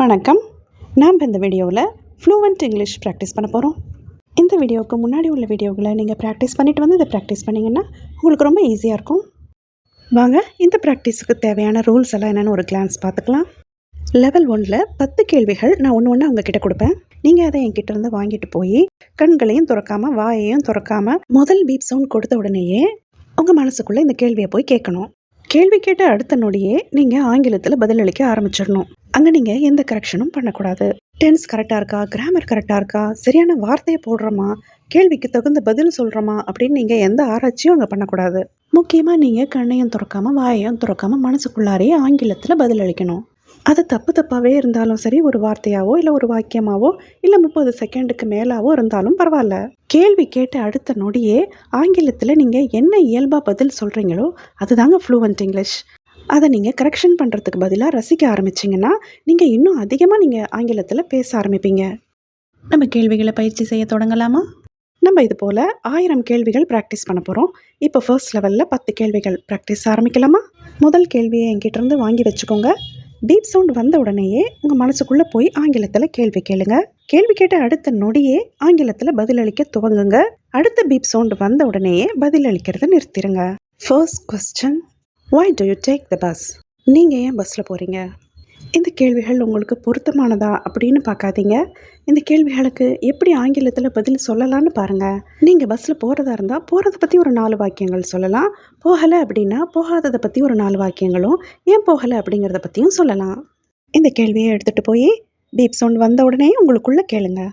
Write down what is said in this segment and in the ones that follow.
வணக்கம். நாம் இந்த வீடியோவில் ஃப்ளூவெண்ட் இங்கிலீஷ் ப்ராக்டிஸ் பண்ண போகிறோம். இந்த வீடியோவுக்கு முன்னாடி உள்ள வீடியோவில் நீங்கள் ப்ராக்டிஸ் பண்ணிவிட்டு வந்து இதை ப்ராக்டிஸ் பண்ணிங்கன்னா உங்களுக்கு ரொம்ப ஈஸியாக இருக்கும். வாங்க இந்த ப்ராக்டிஸுக்கு தேவையான ரூல்ஸ் எல்லாம் என்னென்னு ஒரு கிளான்ஸ் பார்த்துக்கலாம். லெவல் 1ல் 10 கேள்விகள் நான் ஒன்று உங்ககிட்ட கொடுப்பேன். நீங்கள் அதை என்கிட்ட இருந்து வாங்கிட்டு போய் கண்களையும் திறக்காமல் வாயையும் திறக்காமல் முதல் பீப் சவுண்ட் கொடுத்த உடனேயே உங்கள் மனசுக்குள்ளே இந்த கேள்வியை போய் கேட்கணும். கேள்வி கேட்ட அடுத்த நொடியே நீங்கள் ஆங்கிலத்தில் பதிலளிக்க ஆரம்பிச்சிடணும். அங்கே நீங்கள் எந்த கரெக்ஷனும் பண்ணக்கூடாது. டென்ஸ் கரெக்டாக இருக்கா, கிராமர் கரெக்டாக இருக்கா, சரியான வார்த்தையை போடுறோமா, கேள்விக்கு தகுந்த பதில் சொல்கிறோமா அப்படின்னு நீங்கள் எந்த ஆராய்ச்சியும் அங்கே பண்ணக்கூடாது. முக்கியமாக நீங்கள் கண்ணையும் திறக்காமல் வாயையும் திறக்காமல் மனசுக்குள்ளாரையே ஆங்கிலத்தில் பதிலளிக்கணும். அது தப்பாகவே இருந்தாலும் சரி, ஒரு வார்த்தையாவோ இல்லை ஒரு வாக்கியமாவோ இல்லை 30 செகண்டுக்கு மேலாவோ இருந்தாலும் பரவாயில்ல. கேள்வி கேட்ட அடுத்த நொடியே ஆங்கிலத்தில் நீங்கள் என்ன இயல்பாக பதில் சொல்கிறீங்களோ அதுதாங்க ஃப்ளூவெண்ட் இங்கிலீஷ். அதை நீங்கள் கரெக்ஷன் பண்ணுறதுக்கு பதிலாக ரசிக்க ஆரம்பிச்சிங்கன்னா நீங்கள் இன்னும் அதிகமாக ஆங்கிலத்தில் பேச ஆரம்பிப்பீங்க. நம்ம கேள்விகளை பயிற்சி செய்ய தொடங்கலாமா? நம்ம இது போல் 1000 கேள்விகள் ப்ராக்டிஸ் பண்ண போகிறோம். இப்போ ஃபர்ஸ்ட் லெவலில் 10 கேள்விகள் ப்ராக்டிஸ் ஆரம்பிக்கலாமா? முதல் கேள்வியை என்கிட்டருந்து வாங்கி வச்சுக்கோங்க. பீப் சவுண்ட் வந்த உடனேயே உங்கள் மனசுக்குள்ளே போய் ஆங்கிலத்தில் கேள்வி கேளுங்க. கேள்வி கேட்ட அடுத்த நொடியே ஆங்கிலத்தில் பதிலளிக்க துவங்குங்க. அடுத்த பீப் சவுண்ட் வந்த உடனேயே பதிலளிக்கிறத நிறுத்திடுங்க. First question, why do you take the bus? நீங்கள் ஏன் பஸ்ஸில் போகிறீங்க? இந்த கேள்விகள் உங்களுக்கு பொருத்தமானதா அப்படின்னு பார்க்காதீங்க. இந்த கேள்விகளுக்கு எப்படி ஆங்கிலத்தில் பதில் சொல்லலான்னு பாருங்கள். நீங்கள் பஸ்ஸில் போகிறதா இருந்தால் போகிறத பற்றி ஒரு 4 வாக்கியங்கள் சொல்லலாம். போகலை அப்படின்னா போகாததை பற்றி ஒரு 4 வாக்கியங்களும், ஏன் போகலை அப்படிங்கிறத பற்றியும் சொல்லலாம். இந்த கேள்வியை எடுத்துகிட்டு போய் பீப் சவுண்ட் வந்த உடனே உங்களுக்குள்ளே கேளுங்க.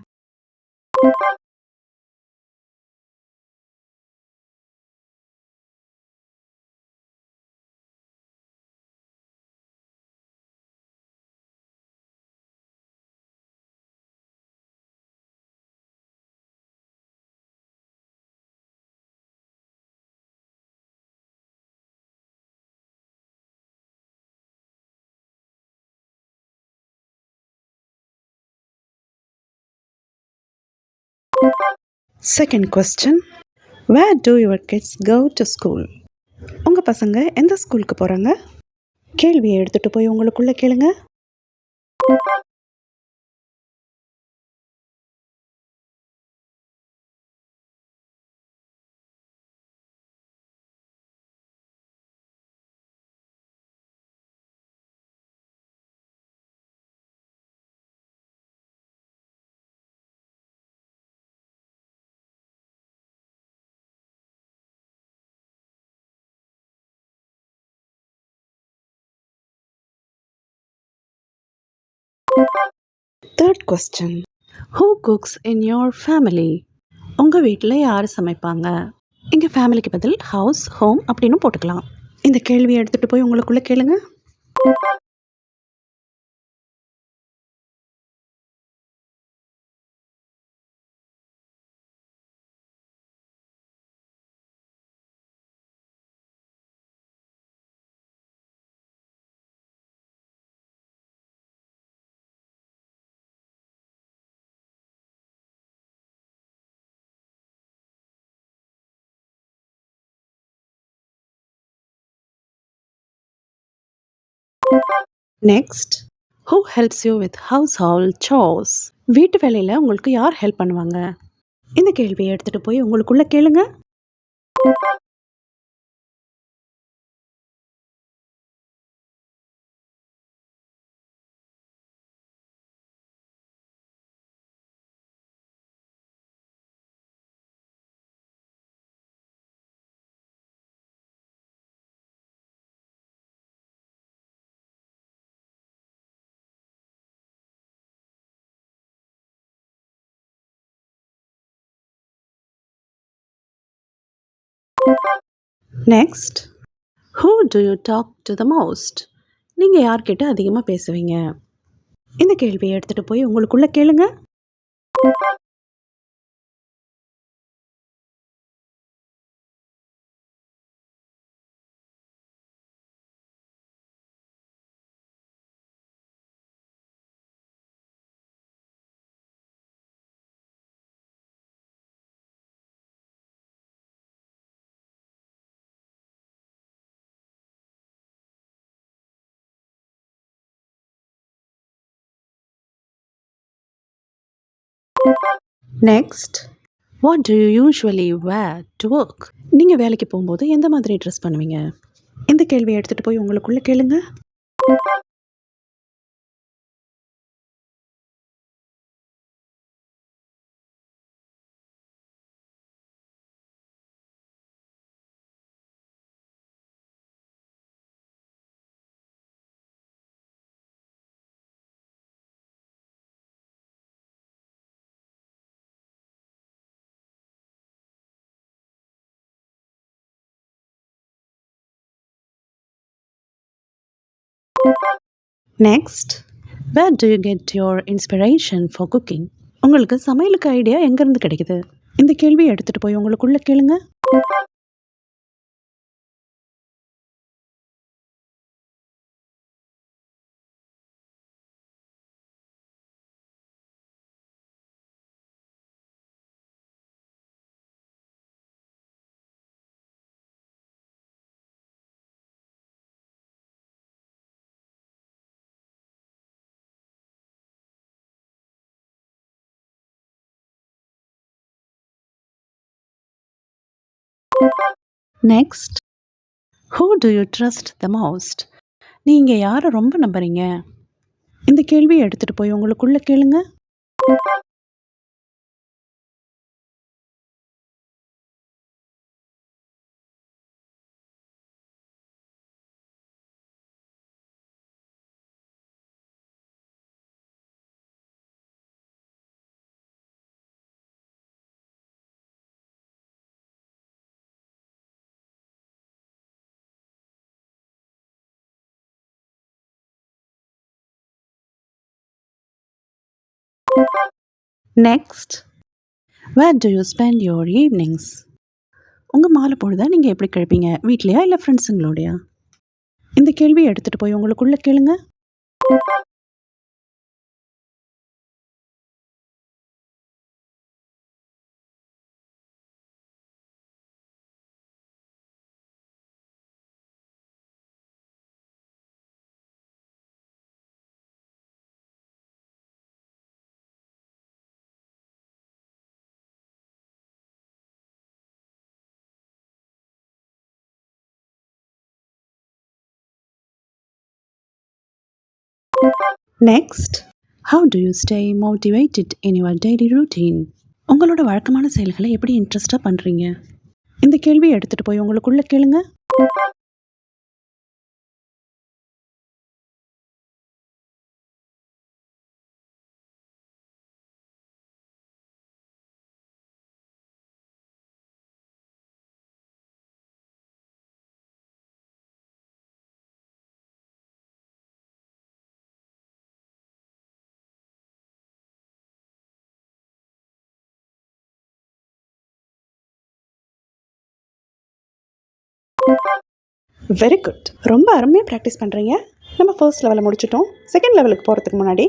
Second question, where do your kids go to school? உங்கள் பசங்க எந்த ஸ்கூலுக்கு போகிறாங்க? கேள்வியை எடுத்துகிட்டு போய் உங்களுக்குள்ளே கேளுங்க. Third question, who cooks in your family? உங்கள் வீட்டில் யார் சமைப்பாங்க? இங்கே ஃபேமிலிக்கு பதில் ஹவுஸ், ஹோம் அப்படின்னு போட்டுக்கலாம். இந்த கேள்வியை எடுத்துகிட்டு போய் உங்களுக்குள்ளே கேளுங்க. Next, who helps you with household chores? வீட்டு வேலையில் உங்களுக்கு யார் ஹெல்ப் பண்ணுவாங்க? இந்த கேள்வியை எடுத்துகிட்டு போய் உங்களுக்குள்ளே கேளுங்க. Next, who do you talk to the most? நீங்கள் யார்கிட்ட அதிகமாக பேசுவீங்க? இந்த கேள்வியை எடுத்துகிட்டு போய் உங்களுக்குள்ளே கேளுங்க. Next, what do you usually wear to work? நீங்கள் வேலைக்கு போகும்போது எந்த மாதிரி ட்ரெஸ் பண்ணுவீங்க? இந்த கேள்வியை எடுத்துகிட்டு போய் உங்களுக்குள்ளே கேளுங்க. Next, where do you get your inspiration for cooking? உங்களுக்கு சமையலுக்கு ஐடியா எங்கேருந்து கிடைக்குது? இந்த கேள்வியை எடுத்துகிட்டு போய் உங்களுக்குள்ளே கேளுங்க. Next, who to you trust the most? நீங்கள் யாரை ரொம்ப நம்புறீங்க? இந்த கேள்வியை எடுத்துகிட்டு போய் உங்களுக்குள்ளே கேளுங்க. Next, where do you spend your evenings? உங்கள் மாலை பொழுதை நீங்கள் எப்படி கழிப்பீங்க? வீட்லையா இல்லை ஃப்ரெண்ட்ஸுங்களோடையா? இந்த கேள்வியை எடுத்துகிட்டு போய் உங்களுக்குள்ளே கேளுங்க. Next, how to you stay motivated in your daily routine? உங்களோட வழக்கமான செயல்களை எப்படி இன்ட்ரெஸ்டாக பண்ணுறீங்க? இந்த கேள்வியை எடுத்துகிட்டு போய் உங்களுக்குள்ளே கேளுங்க. Very good. ரொம்ப அருமையாக ப்ராக்டிஸ் பண்ணுறீங்க. நம்ம ஃபர்ஸ்ட் லெவலை முடிச்சிட்டோம். செகண்ட் லெவலுக்கு போகிறதுக்கு முன்னாடி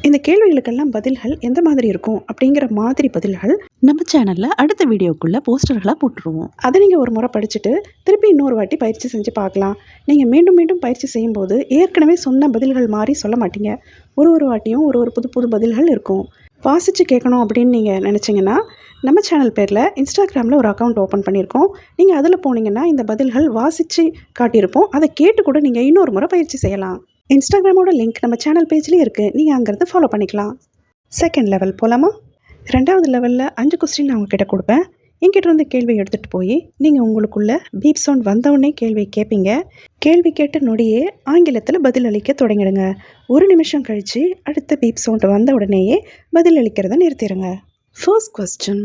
இந்த கேள்விகளுக்கெல்லாம் பதில்கள் எந்த மாதிரி இருக்கும் அப்படிங்கிற மாதிரி பதில்கள் நம்ம சேனலில் அடுத்த வீடியோக்குள்ளே போஸ்டர்களாக போட்டுருவோம். அதை நீங்கள் ஒரு முறை படிச்சுட்டு திருப்பி இன்னொரு வாட்டி பயிற்சி செஞ்சு பார்க்கலாம். நீங்கள் மீண்டும் மீண்டும் பயிற்சி செய்யும்போது ஏற்கனவே சொன்ன பதில்கள் மாதிரி சொல்ல மாட்டீங்க. ஒரு வாட்டியும் ஒரு புது புது பதில்கள் இருக்கும். வாசித்து கேட்கணும் அப்படின்னு நீங்கள் நினச்சிங்கன்னா நம்ம சேனல் பேரில் இன்ஸ்டாகிராமில் ஒரு அக்கௌண்ட் ஓப்பன் பண்ணியிருக்கோம். நீங்கள் அதில் போனீங்கன்னா இந்த பதில்கள் வாசித்து காட்டியிருப்போம். அதை கேட்டு கூட நீங்கள் இன்னொரு முறை பயிற்சி செய்யலாம். இன்ஸ்டாகிராமோட லிங்க் நம்ம சேனல் பேஜ்லேயே இருக்குது. நீங்கள் அங்கேருந்து ஃபாலோ பண்ணிக்கலாம். செகண்ட் லெவல் போகலாமா? 2வது லெவலில் 5 கொஸ்டின் நான் உங்ககிட்ட கொடுப்பேன். என்கிட்ட இருந்து கேள்வி எடுத்துகிட்டு போய் நீங்கள் உங்களுக்குள்ள பீப் சவுண்ட் வந்தவுடனே கேள்வி கேட்பீங்க. கேள்வி கேட்ட நொடியே ஆங்கிலத்தில் பதில் அளிக்க தொடங்கிடுங்க. 1 நிமிஷம் கழித்து அடுத்த பீப் சவுண்ட் வந்த உடனேயே பதில் அளிக்கிறத நிறுத்திடுங்க. First question,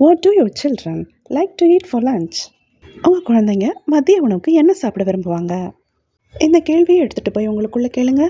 what do your children like to eat for lunch? உங்கள் குழந்தைங்க மதிய உணவுக்கு என்ன சாப்பிட விரும்புவாங்க? இந்த கேள்வியை எடுத்துகிட்டு போய் உங்களுக்குள்ளே கேளுங்க.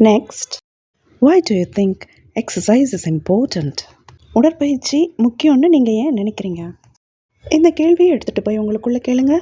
Next, why do you think exercise is important? உடற்பயிற்சி முக்கியம்னு நீங்கள் ஏன் நினைக்கிறீங்க? இந்த கேள்வியை எடுத்துகிட்டு போய் உங்களுக்குள்ளே கேளுங்க.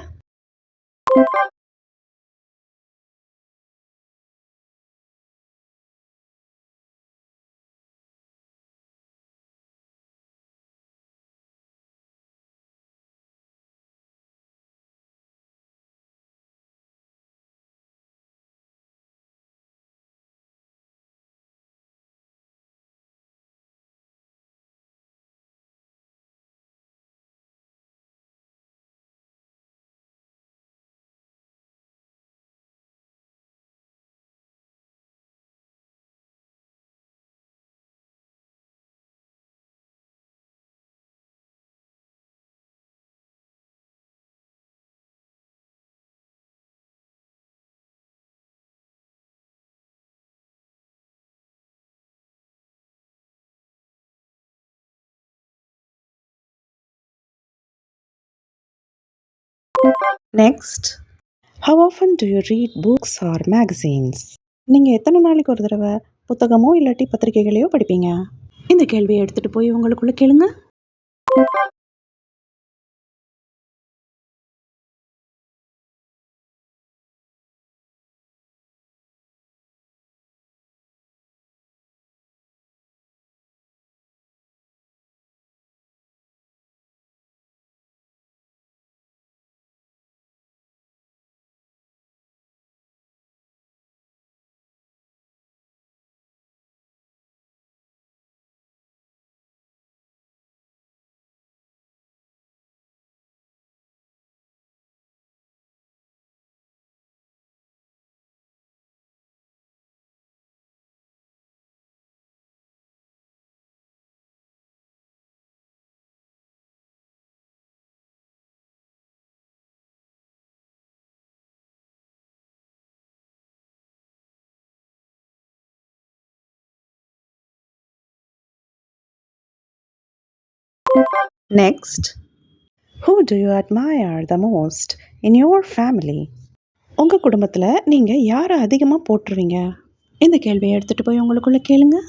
Next, how often do you read books or magazines? நீங்கள் எத்தனை நாளைக்கு ஒரு தடவை புத்தகமோ இல்லாட்டி பத்திரிகைகளையோ படிப்பீங்க? இந்த கேள்வியை எடுத்துகிட்டு போய் உங்களுக்குள்ளே கேளுங்க. Next, who do you admire the most in your family? உங்கள் குடும்பத்தில் நீங்கள் யாரை அதிகமாக போற்றுவீங்க? இந்த கேள்வியை எடுத்துகிட்டு போய் உங்களுக்குள்ளே கேளுங்க.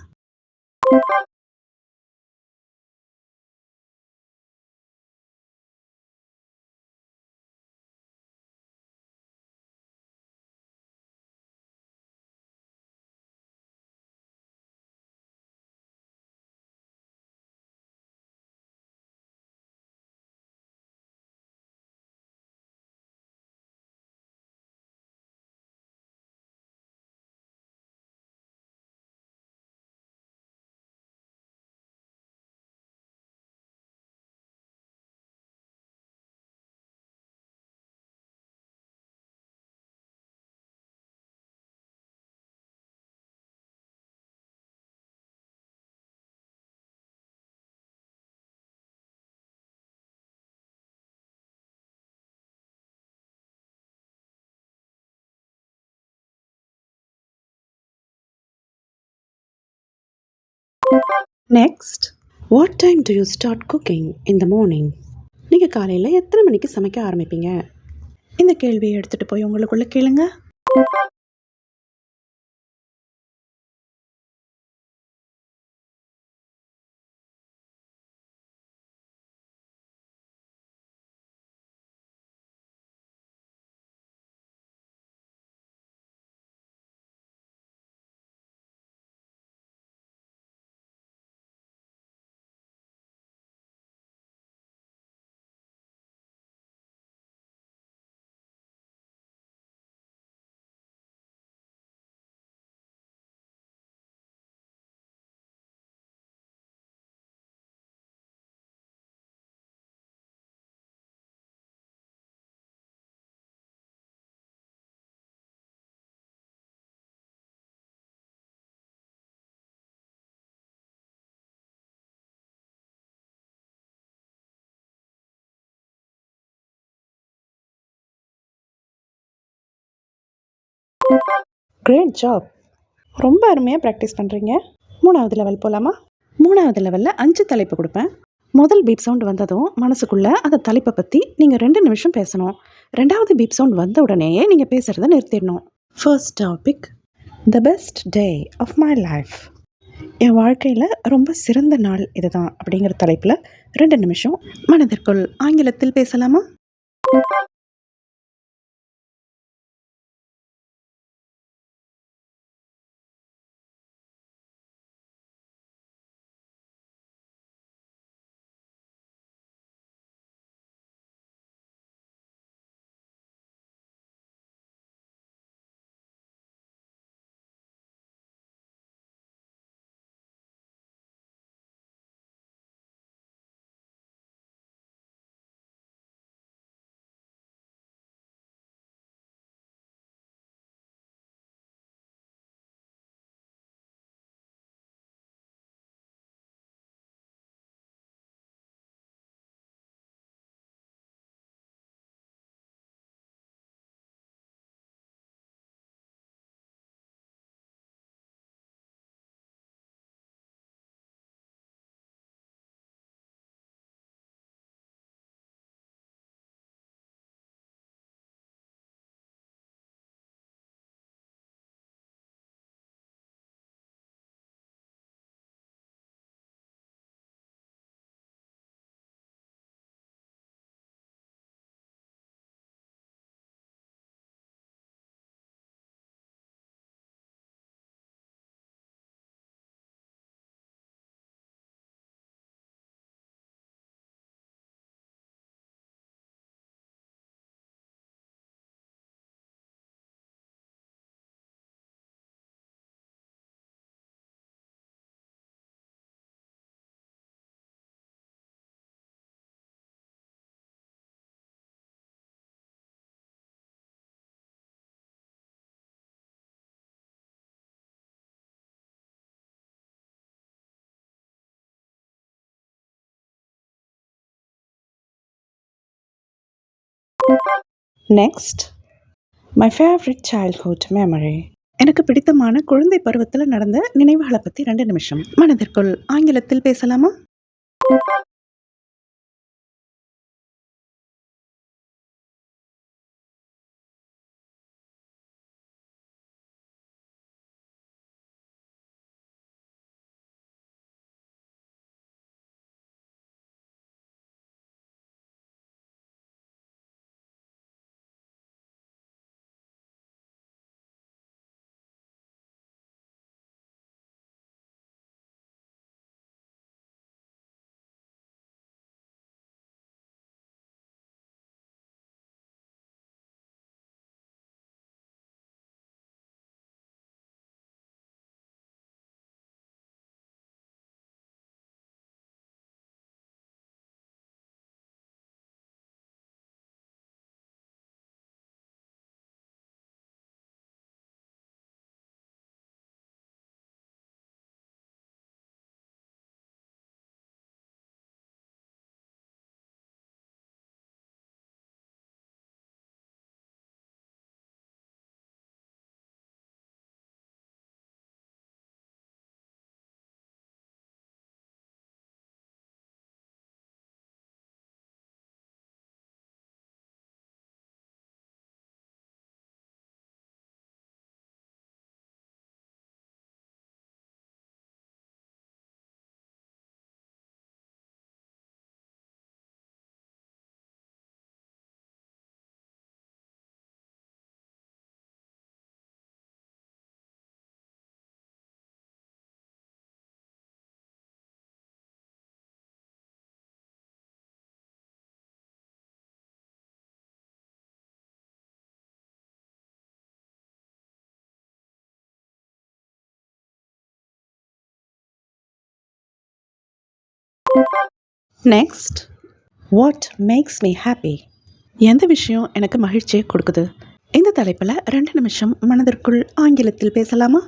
Next, what time to you start cooking in the morning? நீங்கள் காலையில் எத்தனை மணிக்கு சமைக்க ஆரம்பிப்பீங்க? இந்த கேள்வியை எடுத்துகிட்டு போய் உங்களுக்குள்ளே கேளுங்க. கிரேட் ஜாப், ரொம்ப அருமையாக ப்ராக்டிஸ் பண்ணுறீங்க. 3வது லெவல் போகலாமா? 3வது லெவலில் 5 தலைப்பு கொடுப்பேன். முதல் பீப் சவுண்ட் வந்ததும் மனசுக்குள்ளே அந்த தலைப்பை பற்றி நீங்கள் 2 நிமிஷம் பேசணும். 2வது பீப் சவுண்ட் வந்த உடனேயே நீங்கள் பேசுகிறத நிறுத்திடணும். First topic, the best day of my life. என் வாழ்க்கையில் ரொம்ப சிறந்த நாள் இதுதான் அப்படிங்கிற தலைப்பில் 2 நிமிஷம் மனதிற்குள் ஆங்கிலத்தில் பேசலாமா? Next, my favourite childhood memory. எனக்கு பிடித்தமான குழந்தை பருவத்தில் நடந்த நினைவுகளை பற்றி 2 நிமிஷம் மனதிற்குள் ஆங்கிலத்தில் பேசலாமா? Next, what makes me happy. எந்த விஷயம் எனக்கு மகிழ்ச்சியை கொடுக்குது? இந்த தலைப்பில் 2 நிமிஷம் மனதிற்குள் ஆங்கிலத்தில் பேசலாமா?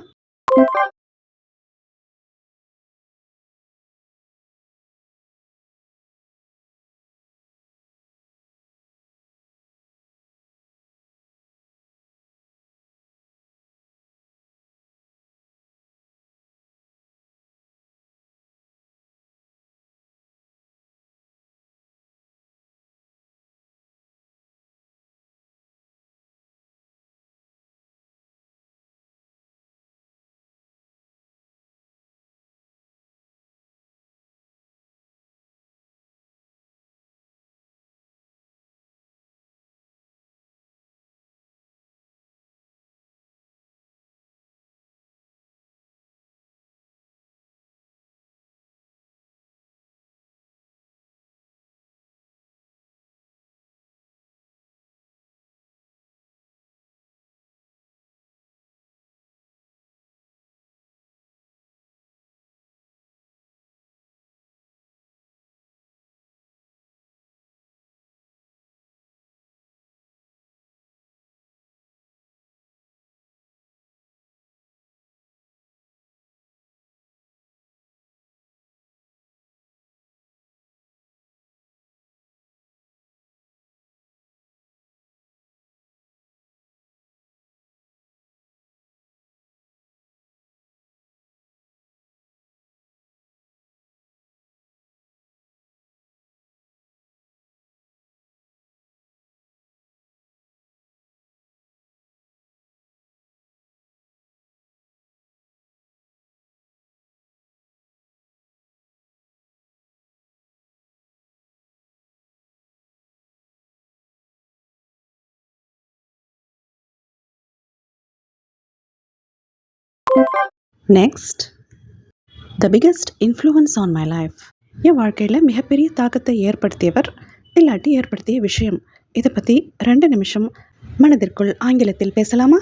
Next, the biggest influence on my life. என் வாழ்க்கையில் மிகப்பெரிய தாக்கத்தை ஏற்படுத்தியவர் இல்லாட்டி ஏற்படுத்திய விஷயம். இதை பற்றி 2 நிமிஷம் மனதிற்குள் ஆங்கிலத்தில் பேசலாமா?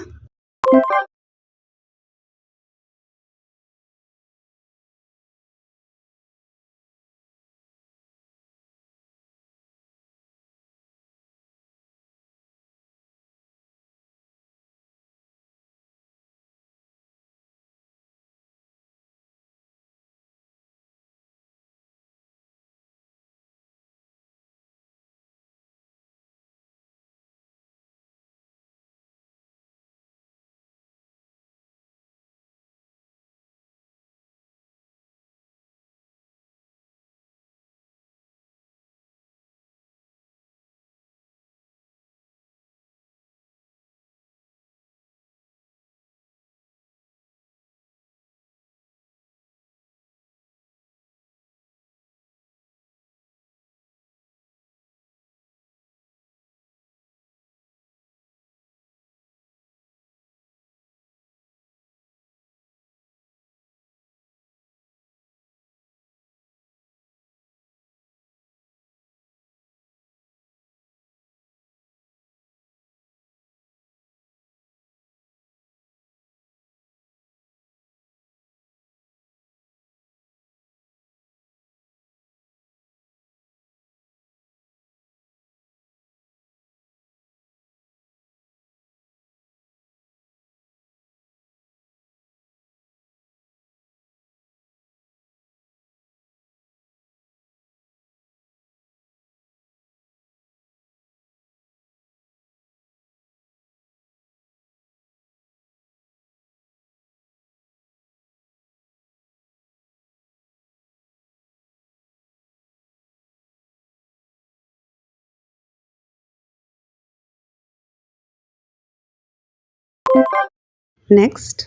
Next,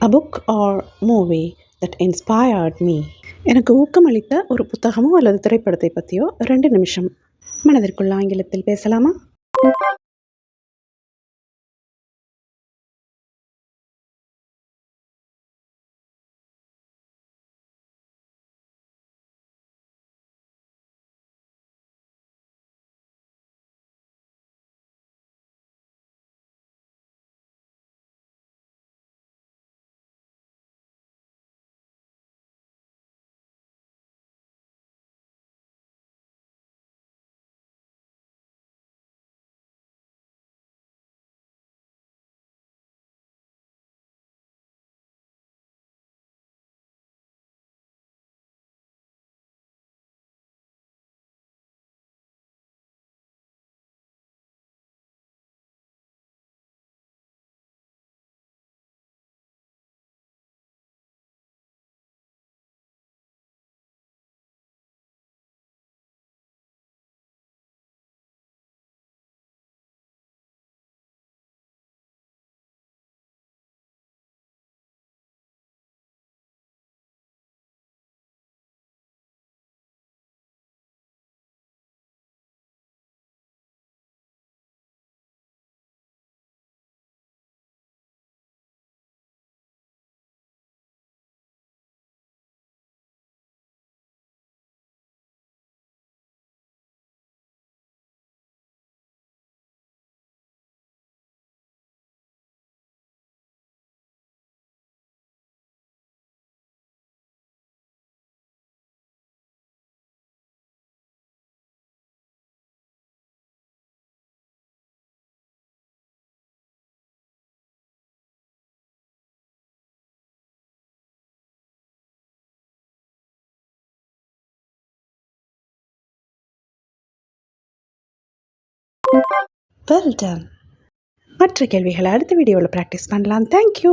a book or movie that inspired me. எனக்கு ஊக்கமளித்த ஒரு புத்தகமோ அல்லது திரைப்படத்தை பற்றியோ 2 நிமிஷம் மனதிற்குள் ஆங்கிலத்தில் பேசலாமா? Well done. மற்ற கேள்விகளை அடுத்த வீடியோவில் ப்ராக்டிஸ் பண்ணலாம். தேங்க்யூ.